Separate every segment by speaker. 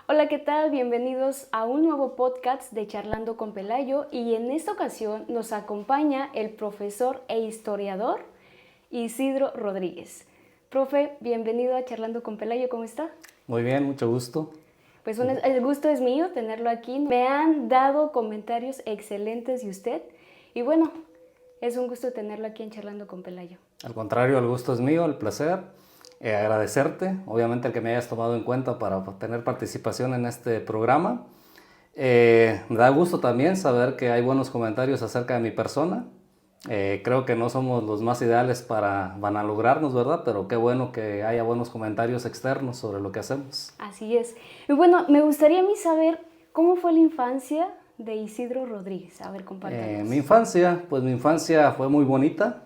Speaker 1: Hola, ¿qué tal? Bienvenidos a un nuevo podcast de Charlando con Pelayo y en esta ocasión nos acompaña el profesor e historiador Isidro Rodríguez. Profe, bienvenido a Charlando con Pelayo, ¿cómo está?
Speaker 2: Muy bien, mucho gusto.
Speaker 1: Pues el gusto es mío tenerlo aquí. Me han dado comentarios excelentes de usted y bueno, es un gusto tenerlo aquí en Charlando con Pelayo.
Speaker 2: Al contrario, el gusto es mío, el placer. Agradecerte, obviamente, el que me hayas tomado en cuenta para tener participación en este programa. Me da gusto también saber que hay buenos comentarios acerca de mi persona. Creo que no somos los más ideales para vanalograrnos, ¿verdad? Pero qué bueno que haya buenos comentarios externos sobre lo que hacemos.
Speaker 1: Así es. Y bueno, me gustaría a mí saber cómo fue la infancia de Isidro Rodríguez. A ver, compártanos.
Speaker 2: Mi infancia fue muy bonita.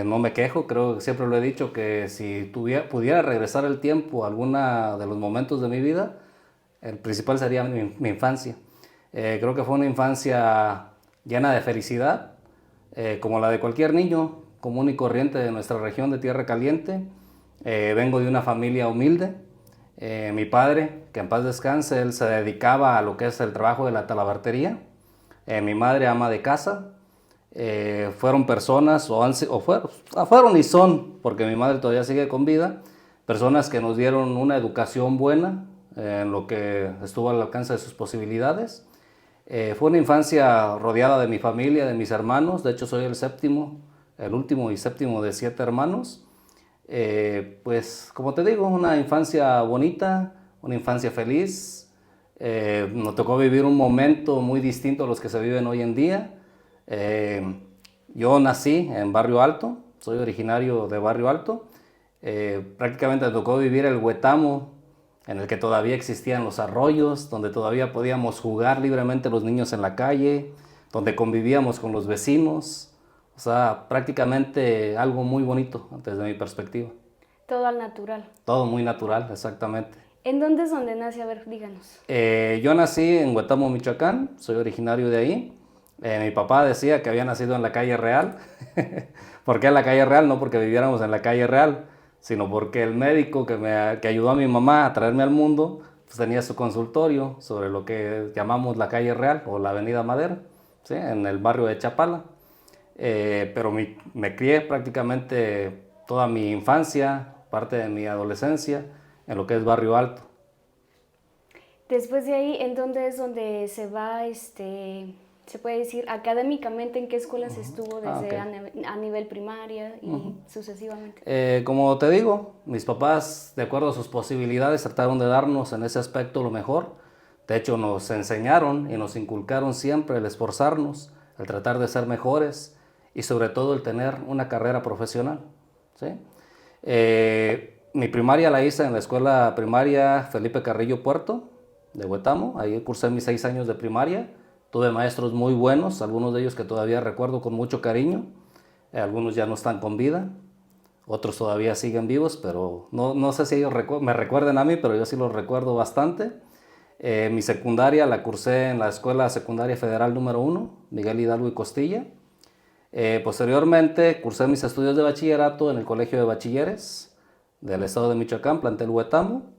Speaker 2: No me quejo, creo que siempre lo he dicho que si pudiera regresar el tiempo a alguno de los momentos de mi vida, el principal sería mi infancia. Creo que fue una infancia llena de felicidad, como la de cualquier niño común y corriente de nuestra región de Tierra Caliente. Vengo de una familia humilde. Mi padre, que en paz descanse, él se dedicaba a lo que es el trabajo de la talabartería. Mi madre, ama de casa. Fueron personas, fueron y son, porque mi madre todavía sigue con vida, personas que nos dieron una educación buena en lo que estuvo al alcance de sus posibilidades. Fue una infancia rodeada de mi familia, de mis hermanos. De hecho, soy el séptimo, el último y séptimo de 7 hermanos. Pues, como te digo, una infancia bonita, una infancia feliz. Nos tocó vivir un momento muy distinto a los que se viven hoy en día. Yo nací en Barrio Alto, soy originario de Barrio Alto. Prácticamente me tocó vivir el Huetamo, en el que todavía existían los arroyos, donde todavía podíamos jugar libremente los niños en la calle, donde convivíamos con los vecinos. O sea, prácticamente algo muy bonito desde mi perspectiva.
Speaker 1: Todo al natural.
Speaker 2: Todo muy natural, exactamente.
Speaker 1: ¿En dónde es donde nace? A ver, díganos.
Speaker 2: Yo nací en Huetamo, Michoacán, soy originario de ahí. Mi papá decía que había nacido en la calle Real. ¿Por qué en la calle Real? No porque viviéramos en la calle Real, sino porque el médico que ayudó a mi mamá a traerme al mundo, pues tenía su consultorio sobre lo que llamamos la calle Real o la avenida Madera, ¿sí? En el barrio de Chapala. Pero me crié prácticamente toda mi infancia, parte de mi adolescencia, en lo que es Barrio Alto.
Speaker 1: Después de ahí, ¿en dónde es donde se va, se puede decir, académicamente, en qué escuelas estuvo desde a nivel primaria y sucesivamente?
Speaker 2: Como te digo, mis papás, de acuerdo a sus posibilidades, trataron de darnos en ese aspecto lo mejor. De hecho, nos enseñaron y nos inculcaron siempre el esforzarnos, el tratar de ser mejores y sobre todo el tener una carrera profesional, ¿sí? Mi primaria la hice en la escuela primaria Felipe Carrillo Puerto de Huetamo. Ahí cursé mis 6 años de primaria. Tuve maestros muy buenos, algunos de ellos que todavía recuerdo con mucho cariño. Algunos ya no están con vida, otros todavía siguen vivos, pero no sé si ellos me recuerden a mí, pero yo sí los recuerdo bastante. Mi secundaria la cursé en la Escuela Secundaria Federal número 1, Miguel Hidalgo y Costilla. Posteriormente cursé mis estudios de bachillerato en el Colegio de Bachilleres del estado de Michoacán, plantel Huetamo.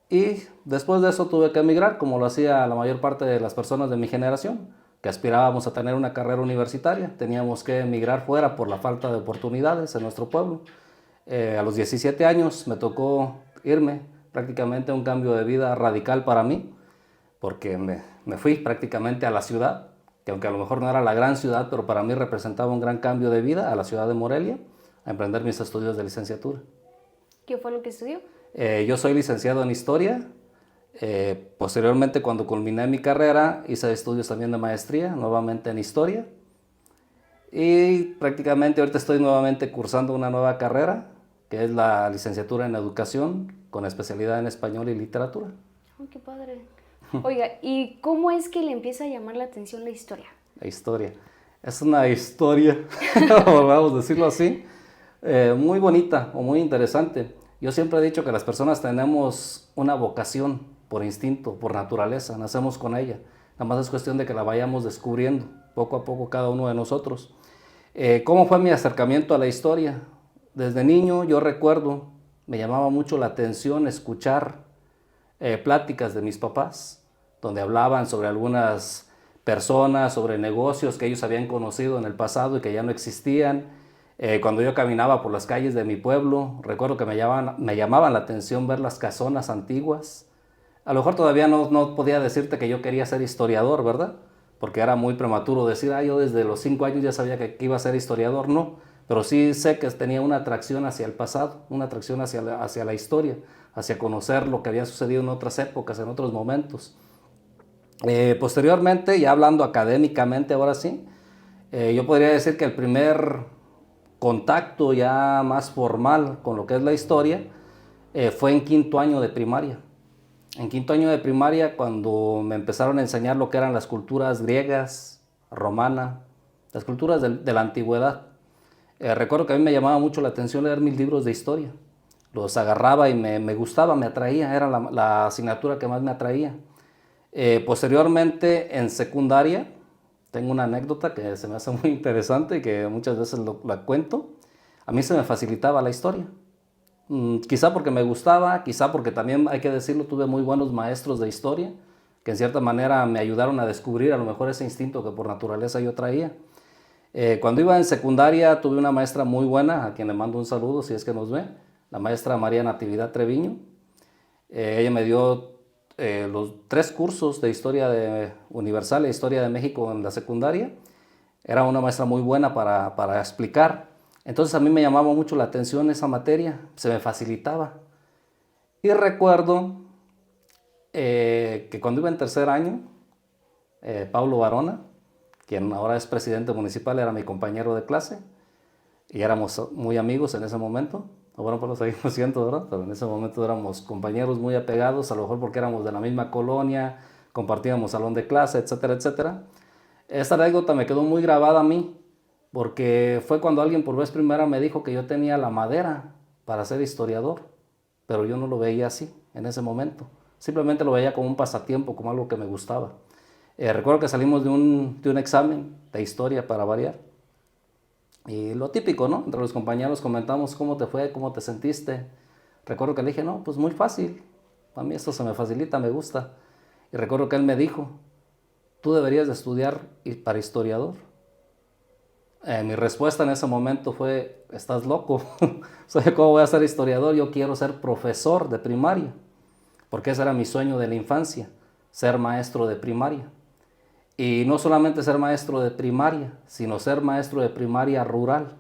Speaker 2: Y después de eso tuve que emigrar, como lo hacía la mayor parte de las personas de mi generación, que aspirábamos a tener una carrera universitaria. Teníamos que emigrar fuera por la falta de oportunidades en nuestro pueblo. A los 17 años me tocó irme, prácticamente un cambio de vida radical para mí, porque me fui prácticamente a la ciudad, que aunque a lo mejor no era la gran ciudad, pero para mí representaba un gran cambio de vida, a la ciudad de Morelia, a emprender mis estudios de licenciatura.
Speaker 1: ¿Qué fue lo que estudió?
Speaker 2: Yo soy licenciado en Historia. Posteriormente, cuando culminé mi carrera, hice estudios también de maestría, nuevamente en Historia. Y prácticamente ahorita estoy nuevamente cursando una nueva carrera, que es la licenciatura en Educación, con especialidad en Español y Literatura.
Speaker 1: Oh, qué padre. Oiga, ¿y cómo es que le empieza a llamar la atención la historia?
Speaker 2: La historia. Es una historia, vamos a decirlo así, muy bonita o muy interesante. Yo siempre he dicho que las personas tenemos una vocación por instinto, por naturaleza, nacemos con ella. Nada más es cuestión de que la vayamos descubriendo poco a poco cada uno de nosotros. ¿Cómo fue mi acercamiento a la historia? Desde niño yo recuerdo, me llamaba mucho la atención escuchar pláticas de mis papás, donde hablaban sobre algunas personas, sobre negocios que ellos habían conocido en el pasado y que ya no existían. Cuando yo caminaba por las calles de mi pueblo, recuerdo que me llamaban la atención ver las casonas antiguas. A lo mejor todavía no podía decirte que yo quería ser historiador, ¿verdad? Porque era muy prematuro decir, yo desde los 5 años ya sabía que iba a ser historiador, no. Pero sí sé que tenía una atracción hacia el pasado, una atracción hacia la historia, hacia conocer lo que había sucedido en otras épocas, en otros momentos. Posteriormente, ya hablando académicamente ahora sí, yo podría decir que el primer contacto ya más formal con lo que es la historia fue en quinto año de primaria. En quinto año de primaria, cuando me empezaron a enseñar lo que eran las culturas griegas, romana, las culturas de la antigüedad. Recuerdo que a mí me llamaba mucho la atención leer mis libros de historia. Los agarraba y me gustaba, me atraía, era la asignatura que más me atraía. Posteriormente, en secundaria, tengo una anécdota que se me hace muy interesante y que muchas veces la cuento. A mí se me facilitaba la historia. Quizá porque me gustaba, quizá porque también, hay que decirlo, tuve muy buenos maestros de historia, que en cierta manera me ayudaron a descubrir a lo mejor ese instinto que por naturaleza yo traía. Cuando iba en secundaria tuve una maestra muy buena, a quien le mando un saludo si es que nos ve, la maestra María Natividad Treviño. Ella me dio los 3 cursos de historia universal e historia de México en la secundaria. Era una maestra muy buena para explicar. Entonces a mí me llamaba mucho la atención esa materia, se me facilitaba. Y recuerdo que cuando iba en tercer año, Pablo Varona, quien ahora es presidente municipal, era mi compañero de clase y éramos muy amigos en ese momento. Bueno, pues lo seguimos siendo, ¿verdad? Pero en ese momento éramos compañeros muy apegados, a lo mejor porque éramos de la misma colonia, compartíamos salón de clase, etcétera, etcétera. Esta anécdota me quedó muy grabada a mí, porque fue cuando alguien por vez primera me dijo que yo tenía la madera para ser historiador, pero yo no lo veía así en ese momento. Simplemente lo veía como un pasatiempo, como algo que me gustaba. Recuerdo que salimos de un examen de historia para variar. Y lo típico, ¿no? Entre los compañeros comentamos cómo te fue, cómo te sentiste. Recuerdo que le dije, no, pues muy fácil. A mí esto se me facilita, me gusta. Y recuerdo que él me dijo, tú deberías de estudiar para historiador. Mi respuesta en ese momento fue, ¿estás loco? ¿Cómo voy a ser historiador? Yo quiero ser profesor de primaria, porque ese era mi sueño de la infancia, ser maestro de primaria. Y no solamente ser maestro de primaria, sino ser maestro de primaria rural.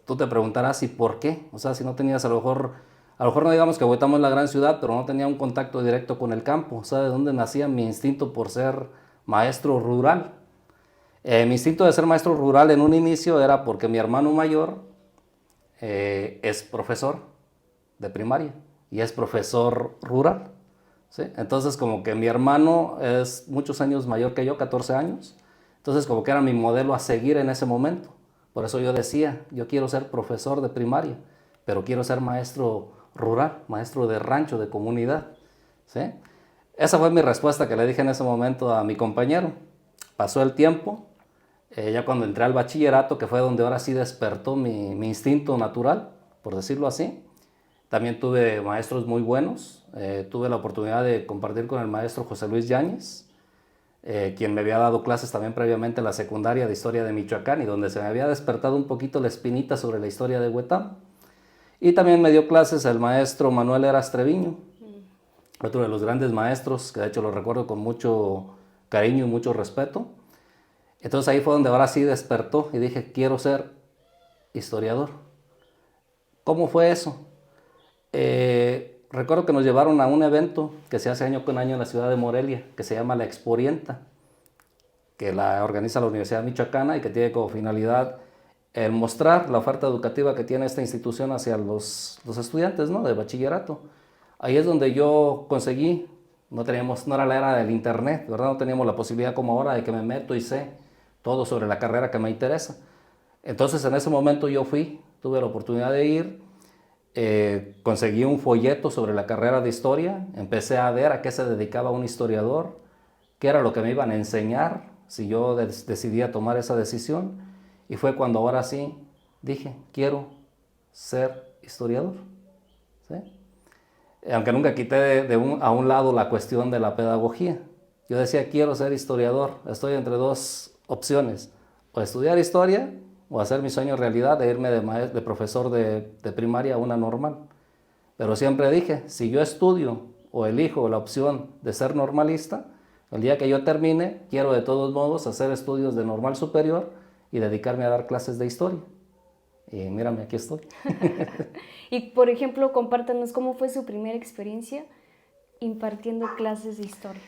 Speaker 2: Tú te preguntarás, ¿y por qué? O sea, si no tenías a lo mejor no digamos que Huetamo es la gran ciudad, pero no tenía un contacto directo con el campo. O sea, ¿de dónde nacía mi instinto por ser maestro rural? Mi instinto de ser maestro rural en un inicio era porque mi hermano mayor es profesor de primaria y es profesor rural. ¿Sí? Entonces como que mi hermano es muchos años mayor que yo, 14 años. Entonces como que era mi modelo a seguir en ese momento. Por eso yo decía, yo quiero ser profesor de primaria, pero quiero ser maestro rural, maestro de rancho, de comunidad. ¿Sí? Esa fue mi respuesta que le dije en ese momento a mi compañero. Pasó el tiempo, ya cuando entré al bachillerato, que fue donde ahora sí despertó mi instinto natural, por decirlo así. También tuve maestros muy buenos. Tuve la oportunidad de compartir con el maestro José Luis Yáñez, quien me había dado clases también previamente en la secundaria de historia de Michoacán y donde se me había despertado un poquito la espinita sobre la historia de Huetamo. Y también me dio clases el maestro Manuel Eras Treviño, otro de los grandes maestros, que de hecho lo recuerdo con mucho cariño y mucho respeto. Entonces ahí fue donde ahora sí despertó y dije, quiero ser historiador. ¿Cómo fue eso? Recuerdo que nos llevaron a un evento que se hace año con año en la ciudad de Morelia, que se llama la Exporienta, que la organiza la Universidad Michoacana y que tiene como finalidad el mostrar la oferta educativa que tiene esta institución hacia los estudiantes, ¿no?, de bachillerato. Ahí es donde yo conseguí, no era la era del internet, ¿verdad? No teníamos la posibilidad como ahora de que me meto y sé todo sobre la carrera que me interesa. Entonces en ese momento yo tuve la oportunidad de ir, conseguí un folleto sobre la carrera de historia, empecé a ver a qué se dedicaba un historiador, qué era lo que me iban a enseñar si yo decidía tomar esa decisión, y fue cuando ahora sí dije, quiero ser historiador. ¿Sí? aunque nunca quité a un lado la cuestión de la pedagogía. Yo decía, quiero ser historiador, estoy entre dos opciones, o estudiar historia o hacer mi sueño realidad de irme de profesor de primaria a una normal. Pero siempre dije, si yo estudio o elijo la opción de ser normalista, el día que yo termine, quiero de todos modos hacer estudios de normal superior y dedicarme a dar clases de historia. Y mírame, aquí estoy.
Speaker 1: Y por ejemplo, compártanos cómo fue su primera experiencia impartiendo clases de historia.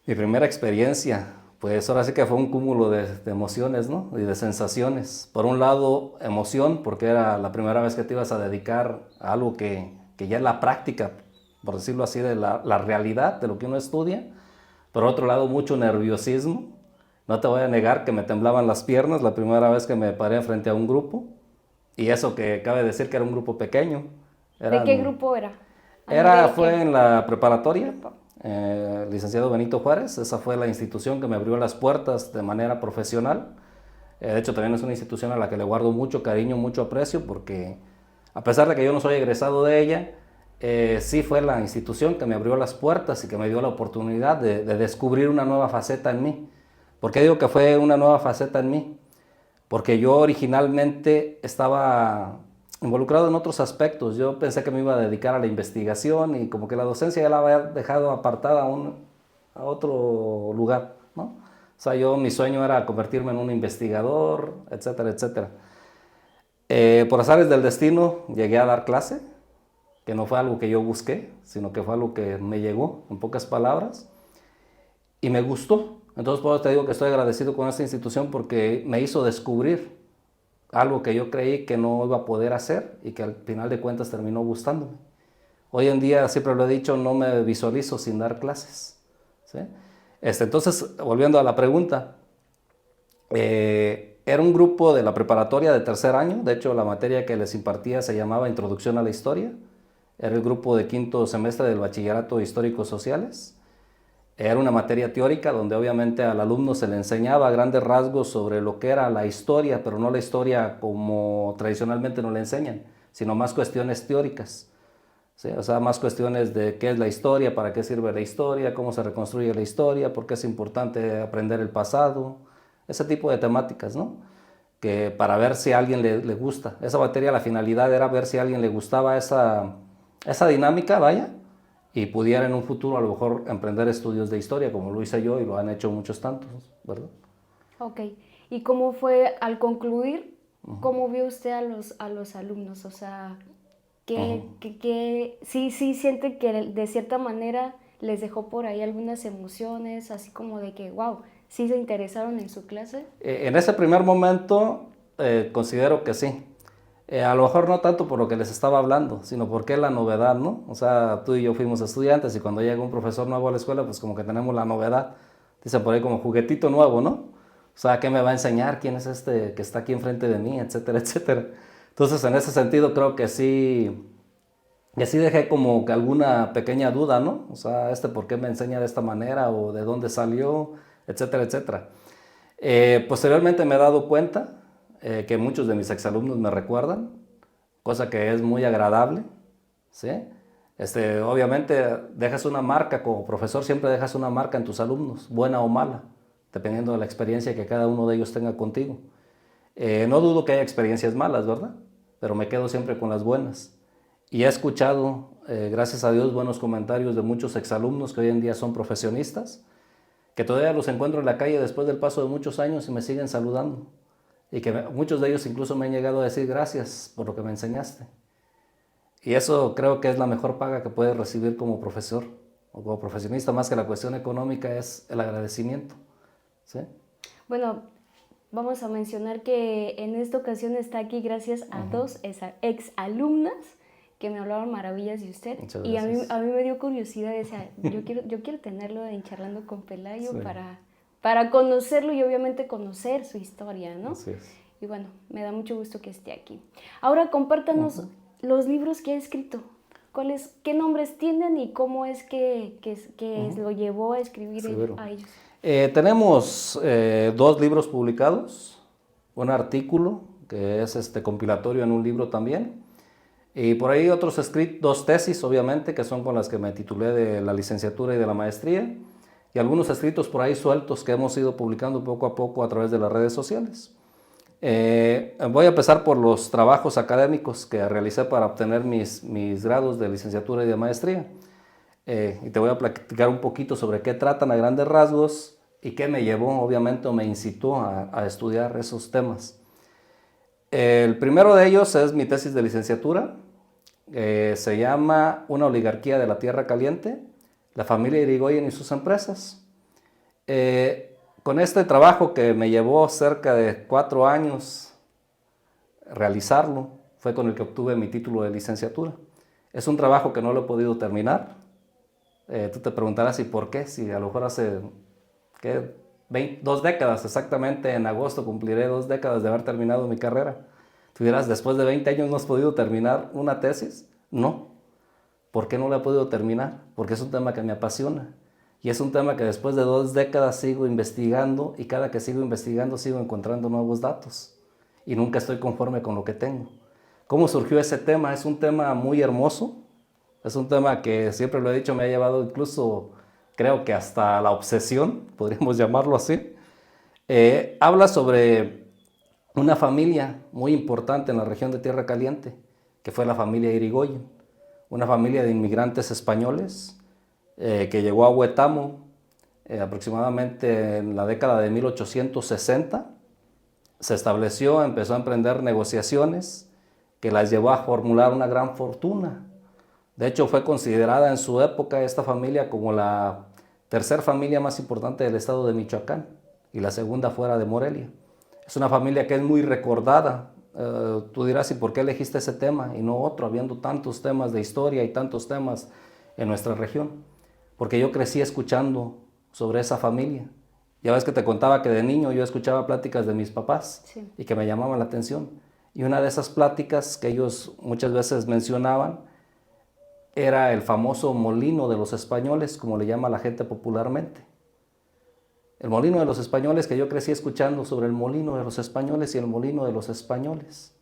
Speaker 2: Mi primera experiencia, pues ahora sí que fue un cúmulo de emociones, ¿no? Y de sensaciones. Por un lado, emoción, porque era la primera vez que te ibas a dedicar a algo que ya es la práctica, por decirlo así, de la realidad de lo que uno estudia. Por otro lado, mucho nerviosismo. No te voy a negar que me temblaban las piernas la primera vez que me paré frente a un grupo. Y eso que cabe decir que era un grupo pequeño.
Speaker 1: ¿De qué grupo era?
Speaker 2: Fue en la preparatoria, licenciado Benito Juárez. Esa fue la institución que me abrió las puertas de manera profesional. De hecho, también es una institución a la que le guardo mucho cariño, mucho aprecio, porque a pesar de que yo no soy egresado de ella, sí fue la institución que me abrió las puertas y que me dio la oportunidad de descubrir una nueva faceta en mí. ¿Por qué digo que fue una nueva faceta en mí? Porque yo originalmente estaba involucrado en otros aspectos. Yo pensé que me iba a dedicar a la investigación y como que la docencia ya la había dejado apartada a otro lugar, ¿no? O sea, mi sueño era convertirme en un investigador, etcétera, etcétera. Por azares del destino llegué a dar clase, que no fue algo que yo busqué, sino que fue algo que me llegó, en pocas palabras, y me gustó. Entonces, por eso te digo que estoy agradecido con esta institución porque me hizo descubrir algo que yo creí que no iba a poder hacer y que al final de cuentas terminó gustándome. Hoy en día, siempre lo he dicho, no me visualizo sin dar clases, ¿sí? Entonces, volviendo a la pregunta, era un grupo de la preparatoria de tercer año. De hecho, la materia que les impartía se llamaba Introducción a la Historia. Era el grupo de quinto semestre del Bachillerato Históricos Sociales. Era una materia teórica donde obviamente al alumno se le enseñaba a grandes rasgos sobre lo que era la historia, pero no la historia como tradicionalmente nos la enseñan, sino más cuestiones teóricas, ¿sí? O sea, más cuestiones de qué es la historia, para qué sirve la historia, cómo se reconstruye la historia, por qué es importante aprender el pasado, ese tipo de temáticas, ¿no? Que para ver si a alguien le gusta. Esa materia, la finalidad era ver si a alguien le gustaba esa dinámica, vaya, y pudiera en un futuro a lo mejor emprender estudios de historia, como lo hice yo y lo han hecho muchos tantos, ¿verdad?
Speaker 1: Ok. ¿Y cómo fue al concluir? ¿Cómo vio usted a los alumnos? O sea, sí siente que de cierta manera les dejó por ahí algunas emociones, así como de que, wow, sí se interesaron en su clase.
Speaker 2: En ese primer momento considero que sí. A lo mejor no tanto por lo que les estaba hablando, sino porque es la novedad, ¿no? O sea, tú y yo fuimos estudiantes y cuando llega un profesor nuevo a la escuela, pues como que tenemos la novedad. Dicen por ahí como juguetito nuevo, ¿no? O sea, ¿qué me va a enseñar? ¿Quién es este que está aquí enfrente de mí? Etcétera, etcétera. Entonces, en ese sentido creo que sí, y así dejé como que alguna pequeña duda, ¿no? O sea, ¿por qué me enseña de esta manera? ¿O de dónde salió? Etcétera, etcétera. Posteriormente me he dado cuenta que muchos de mis exalumnos me recuerdan, cosa que es muy agradable, ¿sí? Obviamente dejas una marca, como profesor siempre dejas una marca en tus alumnos, buena o mala, dependiendo de la experiencia que cada uno de ellos tenga contigo. No dudo que haya experiencias malas, ¿verdad? Pero me quedo siempre con las buenas. Y he escuchado, gracias a Dios, buenos comentarios de muchos exalumnos que hoy en día son profesionistas, que todavía los encuentro en la calle después del paso de muchos años y me siguen saludando. Y que muchos de ellos incluso me han llegado a decir gracias por lo que me enseñaste. Y eso creo que es la mejor paga que puedes recibir como profesor o como profesionista, más que la cuestión económica, es el agradecimiento, ¿sí?
Speaker 1: Bueno, vamos a mencionar que en esta ocasión está aquí gracias a dos exalumnas que me hablaron maravillas de usted. Y a mí me dio curiosidad, decía, yo quiero tenerlo en Charlando con Pelayo, sí, para conocerlo y obviamente conocer su historia, ¿no?
Speaker 2: Así es.
Speaker 1: Y bueno, me da mucho gusto que esté aquí. Ahora compártanos los libros que ha escrito. ¿Qué nombres tienen y cómo es que lo llevó a escribir a ellos?
Speaker 2: Tenemos 2 libros publicados, un artículo que es compilatorio en un libro también. Y por ahí otros dos tesis, obviamente, que son con las que me titulé de la licenciatura y de la maestría, y algunos escritos por ahí sueltos que hemos ido publicando poco a poco a través de las redes sociales. Voy a empezar por los trabajos académicos que realicé para obtener mis grados de licenciatura y de maestría. Y te voy a platicar un poquito sobre qué tratan a grandes rasgos y qué me llevó, obviamente, o me incitó a estudiar esos temas. El primero de ellos es mi tesis de licenciatura. Se llama Una oligarquía de la tierra caliente, la familia Irigoyen y sus empresas. Con este trabajo que me llevó cerca de 4 años realizarlo, fue con el que obtuve mi título de licenciatura. Es un trabajo que no lo he podido terminar. Tú te preguntarás, ¿y por qué? Si a lo mejor hace 2 décadas, exactamente en agosto cumpliré 2 décadas de haber terminado mi carrera. Tú dirás, después de 20 años no has podido terminar una tesis. No. ¿Por qué no la he podido terminar? Porque es un tema que me apasiona. Y es un tema que después de 2 décadas sigo investigando, y cada que sigo investigando sigo encontrando nuevos datos. Y nunca estoy conforme con lo que tengo. ¿Cómo surgió ese tema? Es un tema muy hermoso. Es un tema que, siempre lo he dicho, me ha llevado incluso, creo que hasta la obsesión, podríamos llamarlo así. Habla sobre una familia muy importante en la región de Tierra Caliente, que fue la familia Irigoyen, una familia de inmigrantes españoles que llegó a Huetamo aproximadamente en la década de 1860. Se estableció, empezó a emprender negociaciones que las llevó a formular una gran fortuna. De hecho, fue considerada en su época esta familia como la tercera familia más importante del estado de Michoacán y la segunda fuera de Morelia. Es una familia que es muy recordada. Tú dirás, ¿y por qué elegiste ese tema y no otro, habiendo tantos temas de historia y tantos temas en nuestra región? Porque yo crecí escuchando sobre esa familia. Ya ves que te contaba que de niño yo escuchaba pláticas de mis papás, sí, y que me llamaban la atención. Y una de esas pláticas que ellos muchas veces mencionaban era el famoso molino de los españoles, como le llama la gente popularmente. El molino de los españoles, que yo crecí escuchando sobre el molino de los españoles y el molino de los españoles.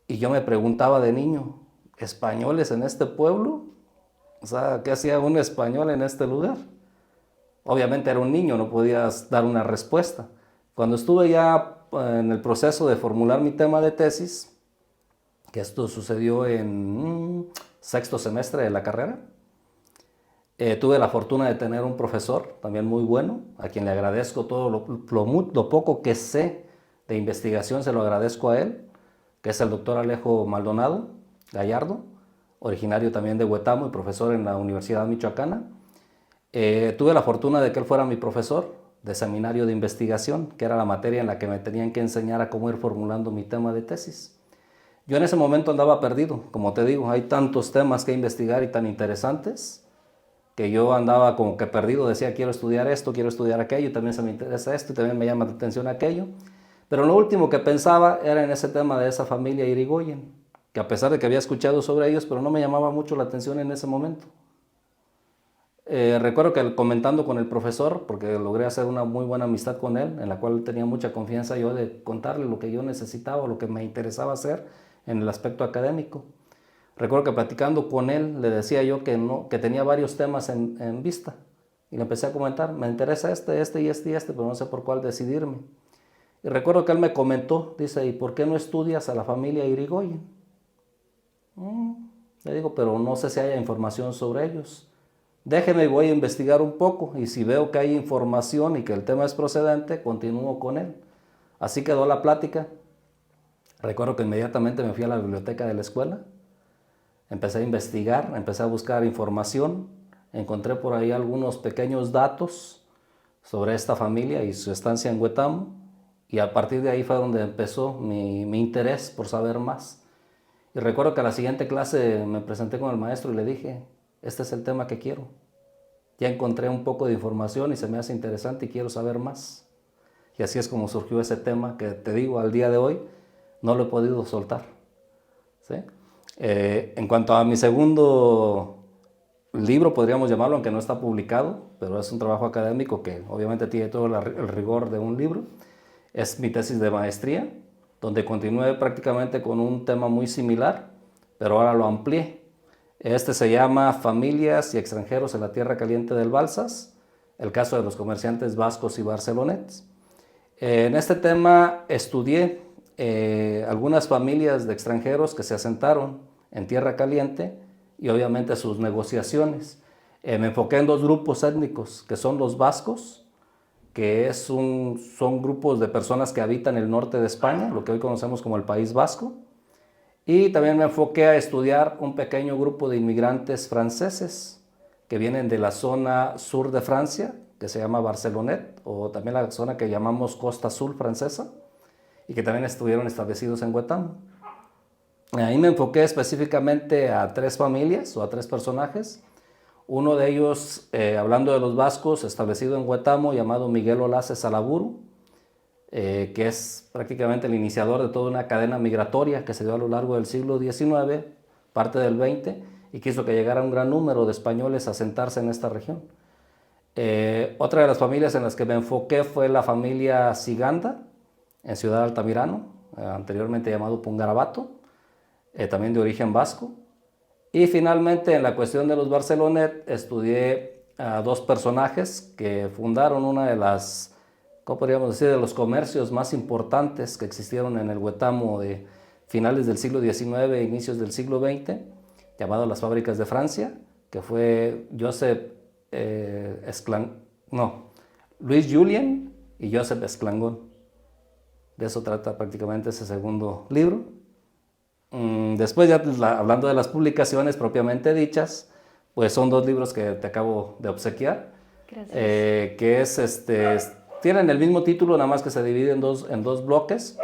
Speaker 2: Y yo me preguntaba de niño, ¿españoles en este pueblo? O sea, ¿qué hacía un español en este lugar? Obviamente era un niño, no podías dar una respuesta. Cuando estuve ya en el proceso de formular mi tema de tesis, que esto sucedió en sexto semestre de la carrera, tuve la fortuna de tener un profesor también muy bueno, a quien le agradezco todo lo poco que sé de investigación, se lo agradezco a él, que es el doctor Alejo Maldonado Gallardo, originario también de Huetamo y profesor en la Universidad Michoacana. Tuve la fortuna de que él fuera mi profesor de seminario de investigación, que era la materia en la que me tenían que enseñar a cómo ir formulando mi tema de tesis. Yo en ese momento andaba perdido, como te digo, hay tantos temas que investigar y tan interesantes, que yo andaba como que perdido, decía quiero estudiar esto, quiero estudiar aquello, y también se me interesa esto y también me llama la atención aquello. Pero lo último que pensaba era en ese tema de esa familia Irigoyen, que a pesar de que había escuchado sobre ellos, pero no me llamaba mucho la atención en ese momento. Recuerdo que comentando con el profesor, porque logré hacer una muy buena amistad con él, en la cual tenía mucha confianza yo de contarle lo que yo necesitaba, lo que me interesaba hacer en el aspecto académico. Recuerdo que platicando con él le decía yo que tenía varios temas en vista, y le empecé a comentar, me interesa este y este, pero no sé por cuál decidirme. Y recuerdo que él me comentó, dice, ¿y por qué no estudias a la familia Irigoyen? Le digo, pero no sé si haya información sobre ellos. Déjeme y voy a investigar un poco, y si veo que hay información y que el tema es procedente, continúo con él. Así quedó la plática. Recuerdo que inmediatamente me fui a la biblioteca de la escuela, empecé a investigar, empecé a buscar información, encontré por ahí algunos pequeños datos sobre esta familia y su estancia en Huetamo, y a partir de ahí fue donde empezó mi interés por saber más. Y recuerdo que a la siguiente clase me presenté con el maestro y le dije, este es el tema que quiero. Ya encontré un poco de información y se me hace interesante y quiero saber más. Y así es como surgió ese tema que te digo, al día de hoy no lo he podido soltar. ¿Sí? En cuanto a mi segundo libro, podríamos llamarlo, aunque no está publicado, pero es un trabajo académico que obviamente tiene todo el rigor de un libro, es mi tesis de maestría, donde continué prácticamente con un tema muy similar, pero ahora lo amplié. Este se llama Familias y extranjeros en la tierra caliente del Balsas, el caso de los comerciantes vascos y barcelonetes. En este tema estudié algunas familias de extranjeros que se asentaron en tierra caliente y obviamente sus negociaciones. Me enfoqué en dos grupos étnicos, que son los vascos, que son grupos de personas que habitan el norte de España, lo que hoy conocemos como el País Vasco. Y también me enfoqué a estudiar un pequeño grupo de inmigrantes franceses que vienen de la zona sur de Francia, que se llama Barcelonet, o también la zona que llamamos Costa Azul francesa, y que también estuvieron establecidos en Huetamo. Ahí me enfoqué específicamente a tres familias o a tres personajes. Uno de ellos, hablando de los vascos, establecido en Huetamo, llamado Miguel Olaze Salaburu, que es prácticamente el iniciador de toda una cadena migratoria que se dio a lo largo del siglo XIX, parte del XX, y que hizo que llegara un gran número de españoles a asentarse en esta región. Otra de las familias en las que me enfoqué fue la familia Siganda, en Ciudad Altamirano, anteriormente llamado Pungarabato, también de origen vasco. Y finalmente, en la cuestión de los Barcelonet, estudié a dos personajes que fundaron una de las, ¿cómo podríamos decir?, de los comercios más importantes que existieron en el Huetamo de finales del siglo XIX e inicios del siglo XX, llamado las Fábricas de Francia, que fue Luis Julien y Joseph Esclangón. De eso trata prácticamente ese segundo libro. Después, ya hablando de las publicaciones propiamente dichas, pues son dos libros que te acabo de obsequiar.
Speaker 1: Gracias.
Speaker 2: Que tienen el mismo título, nada más que se divide en dos bloques,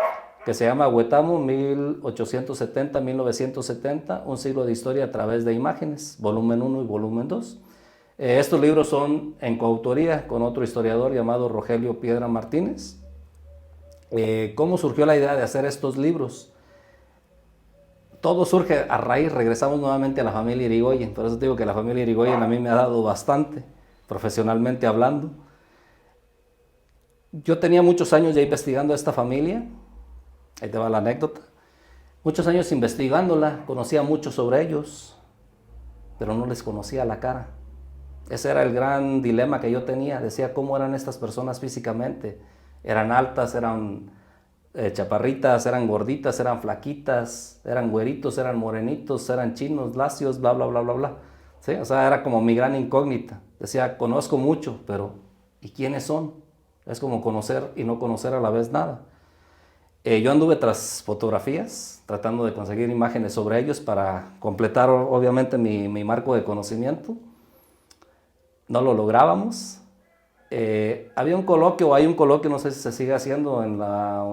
Speaker 2: que se llama Huetamo 1870-1970, un siglo de historia a través de imágenes, volumen 1 y volumen 2. Estos libros son en coautoría con otro historiador llamado Rogelio Piedra Martínez. ¿Cómo surgió la idea de hacer estos libros? Todo surge a raíz, regresamos nuevamente a la familia Irigoyen, por eso digo que la familia Irigoyen a mí me ha dado bastante, profesionalmente hablando. Yo tenía muchos años ya investigando a esta familia, ahí te va la anécdota, muchos años investigándola, conocía mucho sobre ellos, pero no les conocía la cara. Ese era el gran dilema que yo tenía, decía cómo eran estas personas físicamente, eran altas, eran chaparritas, eran gorditas, eran flaquitas, eran güeritos, eran morenitos, eran chinos, lacios, bla, bla, bla, bla, bla. ¿Sí? O sea, era como mi gran incógnita. Decía, conozco mucho, pero ¿y quiénes son? Es como conocer y no conocer a la vez nada. Yo anduve tras fotografías, tratando de conseguir imágenes sobre ellos para completar obviamente mi marco de conocimiento. No lo lográbamos. Había un coloquio, o hay un coloquio, no sé si se sigue haciendo en la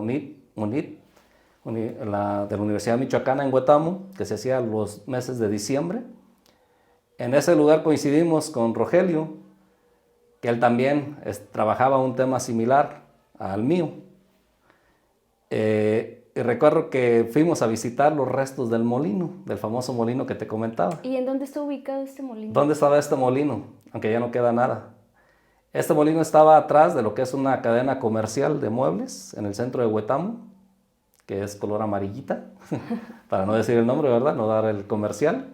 Speaker 2: de la Universidad Michoacana en Huetamo, que se hacía los meses de diciembre. En ese lugar coincidimos con Rogelio, que él también trabajaba un tema similar al mío. Y recuerdo que fuimos a visitar los restos del molino, del famoso molino que te comentaba.
Speaker 1: ¿Y en dónde está ubicado este molino?
Speaker 2: ¿Dónde estaba este molino? Aunque ya no queda nada. Este molino estaba atrás de lo que es una cadena comercial de muebles en el centro de Huetamo, que es color amarillita, para no decir el nombre, ¿verdad? No dar el comercial.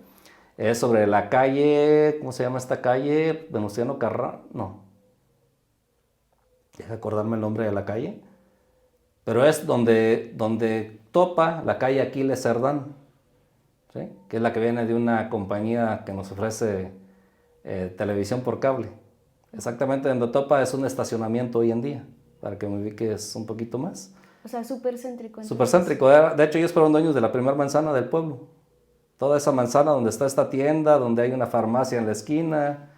Speaker 2: Es sobre la calle, ¿cómo se llama esta calle? Venustiano Carranza, no. Deja acordarme el nombre de la calle. Pero es donde topa la calle Aquiles Cerdán, ¿sí? Que es la que viene de una compañía que nos ofrece televisión por cable. Exactamente donde topa es un estacionamiento hoy en día, para que me ubiques un poquito más.
Speaker 1: O sea, súper céntrico.
Speaker 2: Súper céntrico. De hecho, ellos fueron dueños de la primera manzana del pueblo. Toda esa manzana donde está esta tienda, donde hay una farmacia en la esquina,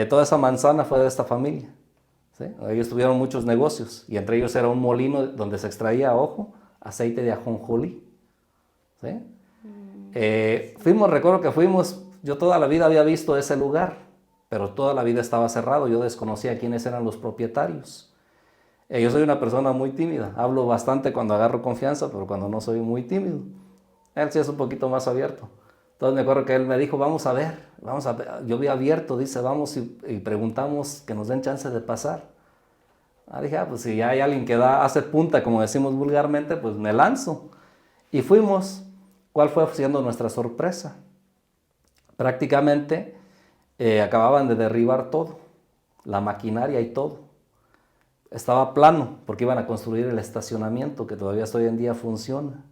Speaker 2: toda esa manzana fue de esta familia. ¿Sí? Ellos tuvieron muchos negocios y entre ellos era un molino donde se extraía, ojo, aceite de ajonjolí. ¿Sí? Recuerdo que fuimos, yo toda la vida había visto ese lugar, pero toda la vida estaba cerrado, yo desconocía quiénes eran los propietarios. Yo soy una persona muy tímida, hablo bastante cuando agarro confianza, pero cuando no soy muy tímido. Él sí es un poquito más abierto. Entonces me acuerdo que él me dijo, vamos a ver. Yo vi abierto, dice, vamos y preguntamos que nos den chance de pasar. Dije, pues si ya hay alguien que hace punta, como decimos vulgarmente, pues me lanzo. Y fuimos. ¿Cuál fue siendo nuestra sorpresa? Prácticamente acababan de derribar todo, la maquinaria y todo. Estaba plano porque iban a construir el estacionamiento que todavía hasta hoy en día funciona.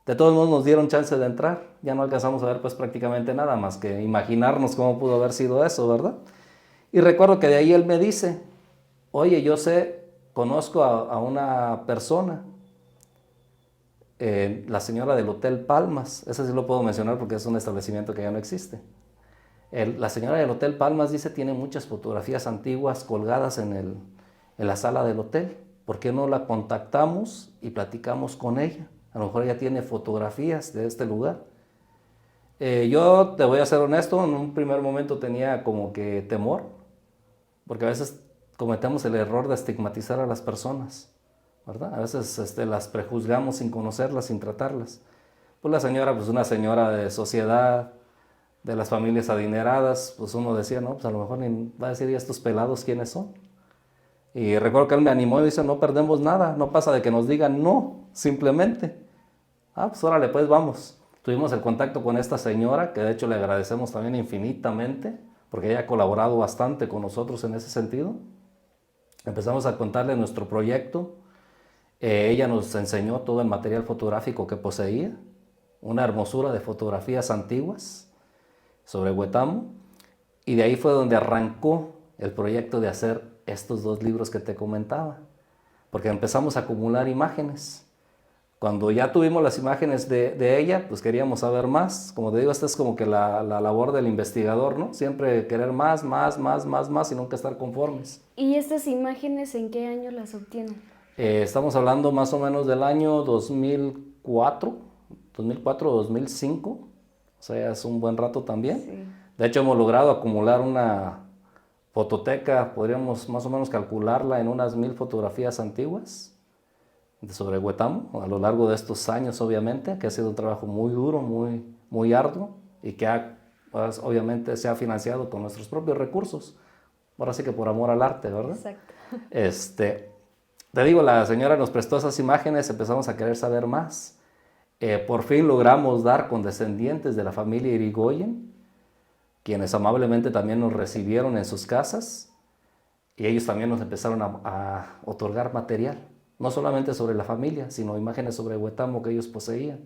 Speaker 2: De todos modos nos dieron chance de entrar, ya no alcanzamos a ver pues prácticamente nada más que imaginarnos cómo pudo haber sido eso, ¿verdad? Y recuerdo que de ahí él me dice, oye, conozco a una persona, la señora del Hotel Palmas, ese sí lo puedo mencionar porque es un establecimiento que ya no existe. La señora del Hotel Palmas dice tiene muchas fotografías antiguas colgadas en la sala del hotel. ¿Por qué no la contactamos y platicamos con ella? A lo mejor ella tiene fotografías de este lugar. Yo te voy a ser honesto, en un primer momento tenía como que temor, porque a veces cometemos el error de estigmatizar a las personas, ¿verdad? A veces las prejuzgamos sin conocerlas, sin tratarlas. Pues la señora, pues una señora de sociedad, de las familias adineradas, pues uno decía, no, pues a lo mejor ni va a decir, ¿y estos pelados quiénes son? Y recuerdo que él me animó y dice, no perdemos nada, no pasa de que nos digan no, simplemente. Pues órale, pues vamos. Tuvimos el contacto con esta señora, que de hecho le agradecemos también infinitamente, porque ella ha colaborado bastante con nosotros en ese sentido. Empezamos a contarle nuestro proyecto. Ella nos enseñó todo el material fotográfico que poseía, una hermosura de fotografías antiguas sobre Huetamo, y de ahí fue donde arrancó el proyecto de hacer estos 2 libros que te comentaba, porque empezamos a acumular imágenes. Cuando ya tuvimos las imágenes de ella, pues queríamos saber más. Como te digo, esta es como que la labor del investigador, ¿no? Siempre querer más y nunca estar conformes.
Speaker 1: ¿Y estas imágenes en qué año las obtienen?
Speaker 2: Estamos hablando más o menos del año 2004 o 2005, o sea, es un buen rato también.
Speaker 1: Sí.
Speaker 2: De hecho, hemos logrado acumular una fototeca, podríamos más o menos calcularla en unas 1000 fotografías antiguas sobre Huetamo, a lo largo de estos años, obviamente, que ha sido un trabajo muy duro, muy arduo, y que pues, obviamente se ha financiado con nuestros propios recursos. Ahora sí que por amor al arte, ¿verdad?
Speaker 1: Exacto.
Speaker 2: Te digo, la señora nos prestó esas imágenes, empezamos a querer saber más. Por fin logramos dar con descendientes de la familia Irigoyen, quienes amablemente también nos recibieron en sus casas, y ellos también nos empezaron a otorgar material, no solamente sobre la familia, sino imágenes sobre Huetamo que ellos poseían.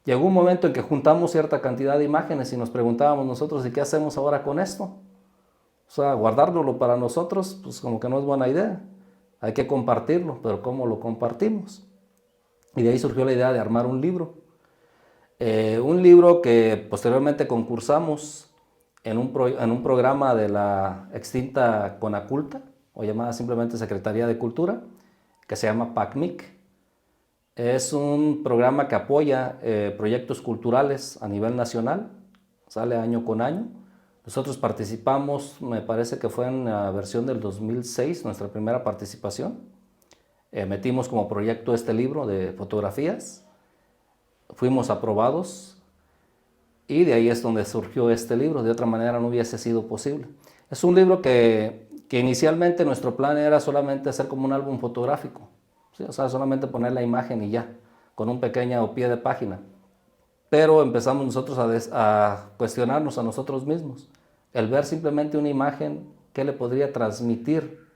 Speaker 2: Llegó un momento en que juntamos cierta cantidad de imágenes y nos preguntábamos nosotros, ¿y qué hacemos ahora con esto? O sea, guardárnoslo para nosotros, pues como que no es buena idea. Hay que compartirlo, pero ¿cómo lo compartimos? Y de ahí surgió la idea de armar un libro. Un libro que posteriormente concursamos en un programa de la extinta Conaculta, o llamada simplemente Secretaría de Cultura, que se llama PACMIC. Es un programa que apoya proyectos culturales a nivel nacional, sale año con año. Nosotros participamos, me parece que fue en la versión del 2006, nuestra primera participación. Metimos como proyecto este libro de fotografías, fuimos aprobados y de ahí es donde surgió este libro, de otra manera no hubiese sido posible. Es un libro que inicialmente nuestro plan era solamente hacer como un álbum fotográfico, ¿sí? O sea, solamente poner la imagen y ya, con un pequeño pie de página. Pero empezamos nosotros a cuestionarnos a nosotros mismos, el ver simplemente una imagen, ¿qué le podría transmitir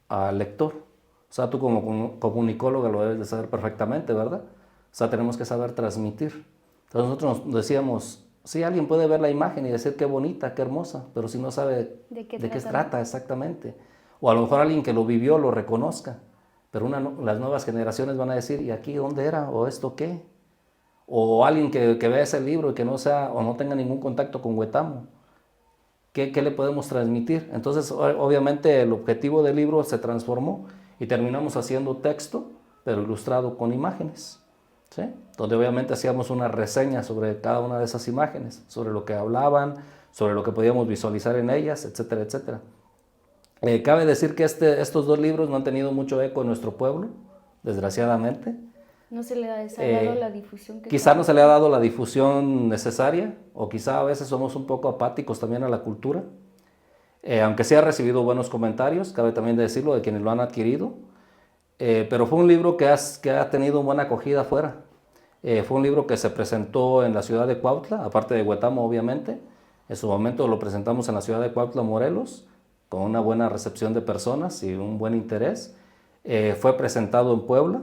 Speaker 2: al lector? O sea, tú como comunicóloga lo debes de saber perfectamente, ¿verdad? O sea, tenemos que saber transmitir. Entonces nosotros nos decíamos, sí, alguien puede ver la imagen y decir qué bonita, qué hermosa, pero si no sabe de qué trata exactamente. O a lo mejor alguien que lo vivió lo reconozca, pero las nuevas generaciones van a decir, ¿y aquí dónde era? ¿O esto qué? O alguien que vea ese libro y que no sea o no tenga ningún contacto con Huetamo, ¿qué le podemos transmitir? Entonces, obviamente, el objetivo del libro se transformó y terminamos haciendo texto, pero ilustrado con imágenes, ¿sí? Donde obviamente hacíamos una reseña sobre cada una de esas imágenes, sobre lo que hablaban, sobre lo que podíamos visualizar en ellas, etcétera, etcétera. Cabe decir que estos 2 libros no han tenido mucho eco en nuestro pueblo, desgraciadamente.
Speaker 1: No se le ha dado la difusión que
Speaker 2: quizá no se le ha dado la difusión necesaria, o quizá a veces somos un poco apáticos también a la cultura. Aunque sí ha recibido buenos comentarios, cabe también decirlo, de quienes lo han adquirido. Pero fue un libro que ha tenido buena acogida afuera. Fue un libro que se presentó en la ciudad de Cuautla, aparte de Huetamo, obviamente. En su momento lo presentamos en la ciudad de Cuautla, Morelos, con una buena recepción de personas y un buen interés. Fue presentado en Puebla,